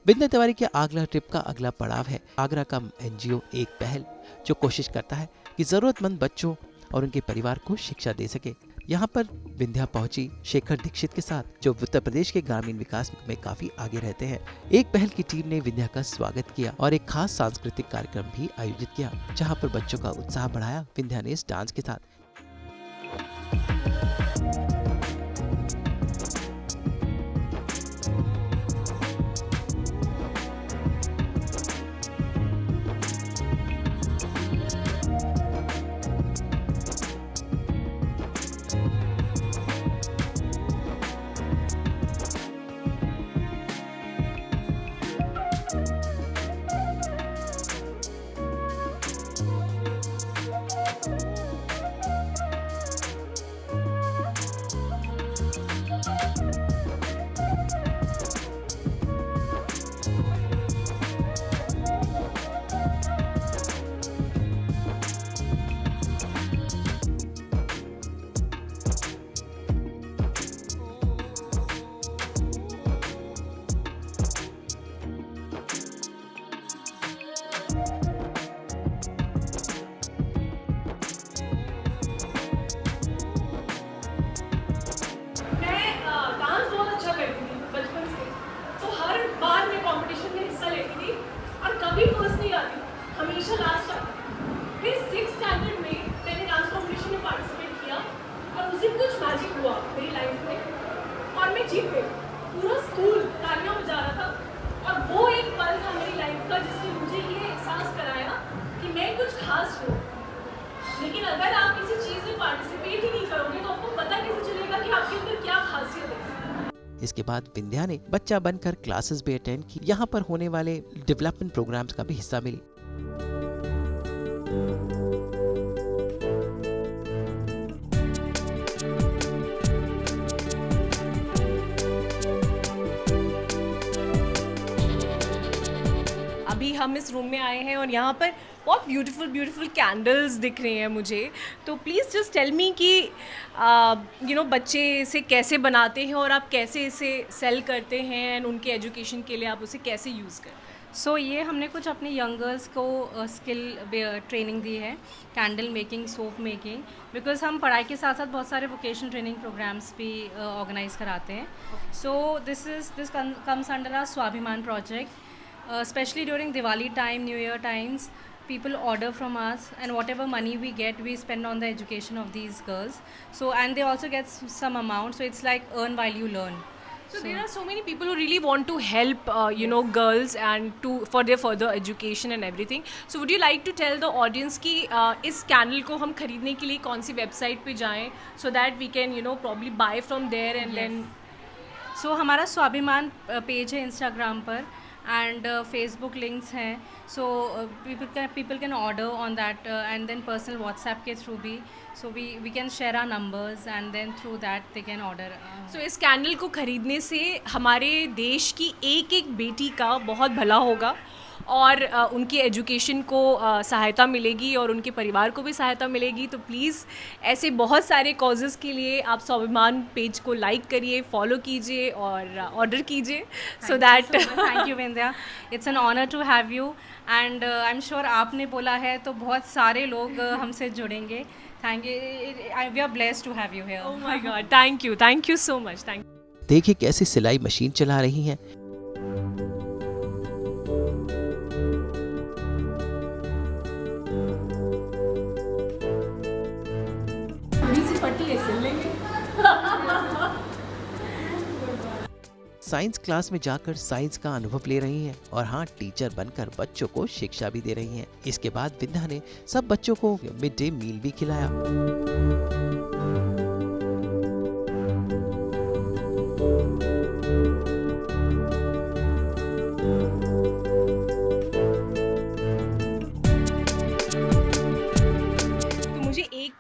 विंध्या तिवारी के आगरा ट्रिप का अगला पड़ाव है आगरा का एनजीओ एक पहल, जो कोशिश करता है कि जरूरतमंद बच्चों और उनके परिवार को शिक्षा दे सके। यहाँ पर विंध्या पहुंची शेखर दीक्षित के साथ, जो उत्तर प्रदेश के ग्रामीण विकास में काफी आगे रहते हैं। एक पहल की टीम ने विंध्या का स्वागत किया और एक खास सांस्कृतिक कार्यक्रम भी आयोजित किया, जहाँ पर बच्चों का उत्साह बढ़ाया विंध्या ने इस डांस के साथ। कभी फर्स्ट नहीं आती, हमेशा लास्ट आती। फिर 6th स्टैंडर्ड में मैंने डांस कॉम्पिटिशन में पार्टिसिपेट किया और उस दिन कुछ मैजिक हुआ मेरी लाइफ में और मैं जीत गई। पूरा स्कूल तालियां बजा रहा था और वो एक पल था मेरी लाइफ का जिसने मुझे ये एहसास कराया कि मैं कुछ खास हूँ। लेकिन अगर आप किसी चीज़ में पार्टिसिपेट ही नहीं करोगे तो आपको पता कैसे चलेगा कि आपके अंदर क्या खासियत है। इसके बाद विंध्या ने बच्चा बनकर क्लासेस भी अटेंड की। यहाँ पर होने वाले डेवलपमेंट प्रोग्राम्स का भी हिस्सा मिली। अभी हम इस रूम में आए हैं और यहाँ पर बहुत ब्यूटीफुल कैंडल्स दिख रहे हैं मुझे। तो प्लीज़ जस्ट टेल मी कि बच्चे इसे कैसे बनाते हैं और आप कैसे इसे सेल करते हैं एंड उनके एजुकेशन के लिए आप उसे कैसे यूज़ करते हैं। ये हमने कुछ अपने यंगर्स को स्किल ट्रेनिंग दी है, candle making, soap making, because हम पढ़ाई के साथ साथ बहुत सारे वोकेशनल ट्रेनिंग प्रोग्राम्स भी ऑर्गेनाइज कराते हैं। So this comes under our Swabhiman project, especially during Diwali time, New Year times, people order from us and whatever money we get we spend on the education of these girls. So and they also get some amount, so it's like earn while you learn. So there are so many people who really want to help girls and for their further education and everything. So would you like to tell the audience कि इस candle को हम खरीदने के लिए कौन सी website पे जाएं so that we can probably buy from there and Yes. then So हमारा स्वाभिमान पेज है इंस्टाग्राम पर and Facebook links हैं, so people can order on that and then personal WhatsApp के through भी, so we can share our numbers and then through that they can order. So इस candle को खरीदने से हमारे देश की एक एक बेटी का बहुत भला होगा और उनकी एजुकेशन को सहायता मिलेगी और उनके परिवार को भी सहायता मिलेगी। तो प्लीज़ ऐसे बहुत सारे कॉजेज़ के लिए आप स्वाभिमान पेज को लाइक करिए, फॉलो कीजिए और ऑर्डर कीजिए so that. Thank you Vindhya, it's an honour to have you and I am sure आपने बोला है तो बहुत सारे लोग हमसे जुड़ेंगे। Thank you, we are blessed to have you here. Oh my God, thank you so much, thank you. देखिए कैसे सिलाई मशीन चला रही हैं। साइंस क्लास में जाकर साइंस का अनुभव ले रही हैं और हाँ, टीचर बनकर बच्चों को शिक्षा भी दे रही हैं। इसके बाद विंध्या ने सब बच्चों को मिड डे मील भी खिलाया।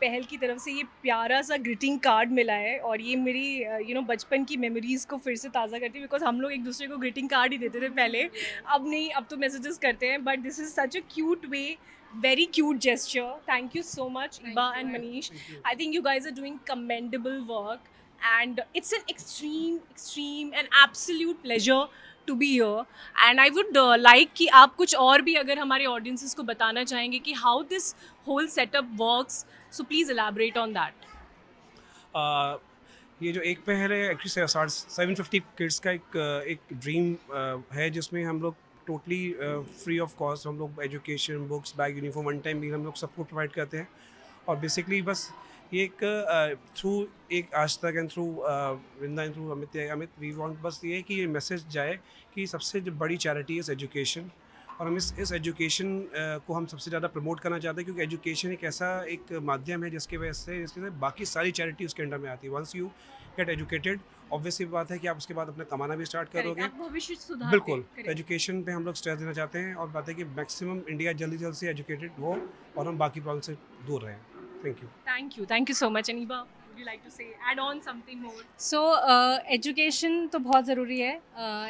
पहल की तरफ से ये प्यारा सा ग्रीटिंग कार्ड मिला है और ये मेरी बचपन की मेमोरीज़ को फिर से ताज़ा करती है, बिकॉज हम लोग एक दूसरे को ग्रीटिंग कार्ड ही देते थे पहले, अब नहीं, अब तो मैसेजेस करते हैं। But this is such a cute way, very cute gesture. Thank you so much, Iba and Manish. I think you guys are doing commendable work and it's an extreme and absolute pleasure to be here, and I would like कि आप कुछ और भी अगर हमारे audiences को बताना चाहेंगे कि how this whole setup works, so please elaborate on that. ये जो एक पहल है एक्चुअली 750 किड्स का एक ड्रीम है जिसमें हम लोग टोटली फ्री ऑफ कॉस्ट हम लोग education books bag uniform one time meal हम लोग सबको प्रोवाइड करते हैं और बेसिकली बस ये एक थ्रू एक आज तक and through Vrinda and through Amit we want बस ये कि ये मैसेज जाए कि सबसे जो बड़ी चैरिटी है एजुकेशन और हम इस एजुकेशन को हम सबसे ज़्यादा प्रमोट करना चाहते हैं क्योंकि एजुकेशन एक ऐसा एक माध्यम है जिसकी वजह से बाकी सारी चैरिटी उसके अंडर में आती है। Once you get educated obviously बात है कि आप उसके बाद अपना कमाना भी स्टार्ट करोगे। आप भविष्य सुधारते बिल्कुल हैं। एजुकेशन पे हम लोग स्ट्रेस देना चाहते हैं और बात है कि मैक्सिमम इंडिया जल्दी से एजुकेटेड हो और हम बाकी प्रॉब्लम से दूर रहें। Thank you so much. Aniba, would you like to say add on something more? So education तो बहुत ज़रूरी है.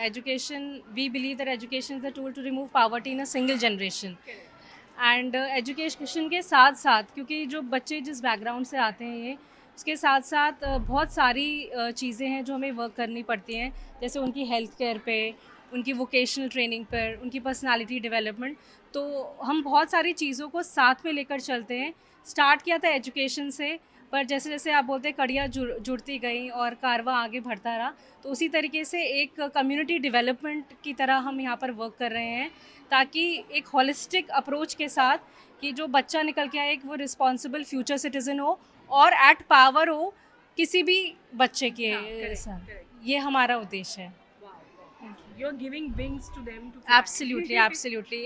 Education, we believe that education is the tool to remove poverty in a single generation. And education के साथ साथ, क्योंकि जो बच्चे जिस बैकग्राउंड से आते हैं ये, उसके साथ साथ बहुत सारी चीज़ें हैं जो हमें वर्क करनी पड़ती हैं, जैसे उनकी हेल्थ केयर पे, उनकी वोकेशनल ट्रेनिंग पर, उनकी पर्सनालिटी डेवलपमेंट. तो हम बहुत सारी चीज़ों को साथ में लेकर चलते हैं. स्टार्ट किया था एजुकेशन से, पर जैसे जैसे आप बोलते हैं कड़ियाँ जुड़ती गई और कारवां आगे बढ़ता रहा, तो उसी तरीके से एक कम्युनिटी डेवलपमेंट की तरह हम यहाँ पर वर्क कर रहे हैं, ताकि एक होलिस्टिक अप्रोच के साथ कि जो बच्चा निकल के आए एक वो रिस्पॉन्सिबल फ्यूचर सिटीज़न हो और एट पावर हो किसी भी बच्चे के साथ. ये हमारा उद्देश्य है. You're giving wings to them to fly. Absolutely.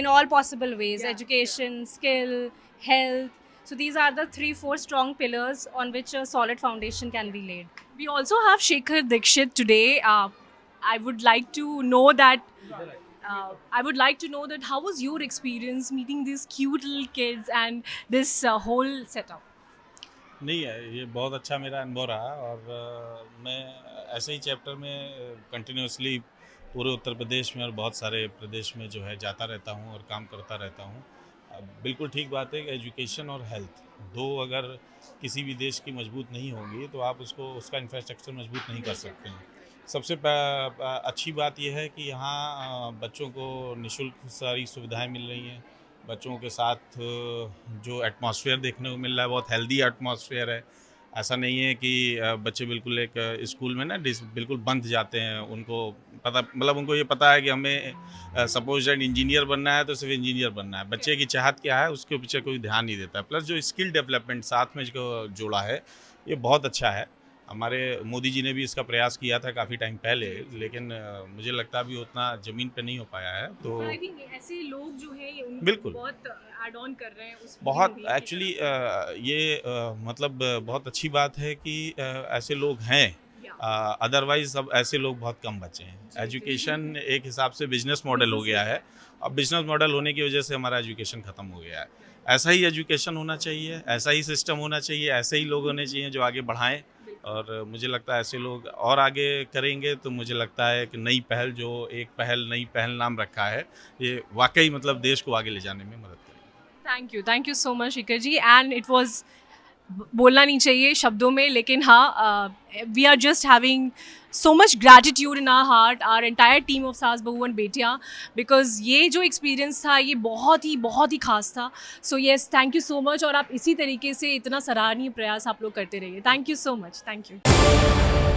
In all possible ways, education, skill, health. So these are the 3-4 strong pillars on which a solid foundation can be laid. We also have Shekhar Dikshit today. I would like to know that. How was your experience meeting these cute little kids and this whole setup? नहीं है, ये बहुत अच्छा मेरा अनुभव रहा और मैं ऐसे ही चैप्टर में कंटिन्यूसली पूरे उत्तर प्रदेश में और बहुत सारे प्रदेश में जो है जाता रहता हूँ और काम करता रहता हूँ. बिल्कुल ठीक बात है कि एजुकेशन और हेल्थ दो अगर किसी भी देश की मजबूत नहीं होंगी तो आप उसका इंफ्रास्ट्रक्चर मजबूत नहीं कर सकते हैं. सबसे अच्छी बात यह है कि यहाँ बच्चों को निःशुल्क सारी सुविधाएं मिल रही हैं. बच्चों के साथ जो एटमॉस्फेयर देखने को मिल रहा है बहुत हेल्दी एटमॉस्फेयर है. ऐसा नहीं है कि बच्चे बिल्कुल एक स्कूल में ना बिल्कुल बंद जाते हैं. उनको उनको ये पता है कि हमें सपोज दैट इंजीनियर बनना है तो सिर्फ इंजीनियर बनना है. बच्चे की चाहत क्या है उसके पीछे कोई ध्यान नहीं देता. प्लस जो स्किल डेवलपमेंट साथ में जो जोड़ा है ये बहुत अच्छा है. हमारे मोदी जी ने भी इसका प्रयास किया था काफ़ी टाइम पहले, लेकिन मुझे लगता है अभी उतना ज़मीन पे नहीं हो पाया है. तो I think ऐसे लोग जो हैं ये बिल्कुल बहुत ऐड ऑन कर रहे हैं उस बहुत movie के एक्चुअली ये मतलब बहुत अच्छी बात है कि ऐसे लोग हैं. अदरवाइज अब ऐसे लोग बहुत कम बचे हैं. एजुकेशन एक हिसाब से बिजनेस मॉडल हो गया है. अब बिजनेस मॉडल होने की वजह से हमारा एजुकेशन ख़त्म हो गया है. ऐसा ही एजुकेशन होना चाहिए, ऐसा ही सिस्टम होना चाहिए, ऐसे ही लोग होने चाहिए जो आगे बढ़ाएं. और मुझे लगता है ऐसे लोग और आगे करेंगे तो मुझे लगता है कि नई पहल नाम रखा है, ये वाकई मतलब देश को आगे ले जाने में मदद करेगी. Thank you so much Shikhar ji. And it was बोलना नहीं चाहिए शब्दों में, लेकिन हाँ, we are just having so much gratitude in our heart, our entire team of सास बहू and बेटियाँ, because ये जो experience था ये बहुत ही खास था. So yes, thank you so much. और आप इसी तरीके से इतना सराहनीय प्रयास आप लोग करते रहिए. Thank you so much. Thank you.